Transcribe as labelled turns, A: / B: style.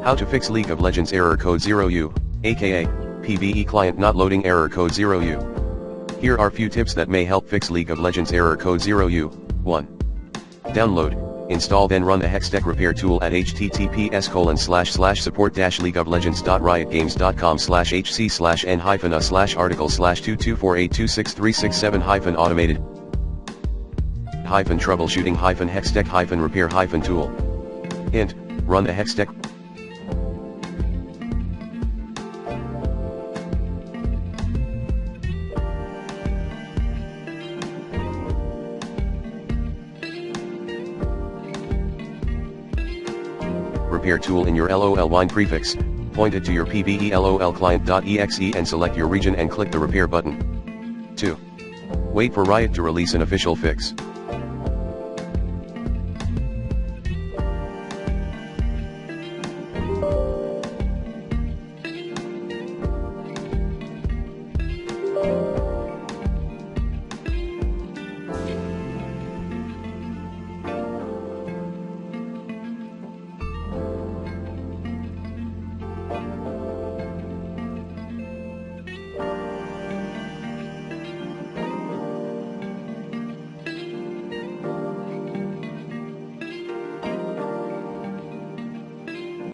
A: How to fix League of Legends error code 0U, aka PBE client not loading error code 0U. Here are few tips that may help fix League of Legends error code 0U. 1. Download, install then run the hextech repair tool at https://support-leagueoflegends.riotgames.com/hc/n-a/article/22482637- troubleshooting-hextech-repair-tool. Hint, run the hextech. Repair tool in your LOL wine prefix, point it to your PBE LOL client.exe and select your region and click the repair button. 2. Wait for Riot to release an official fix.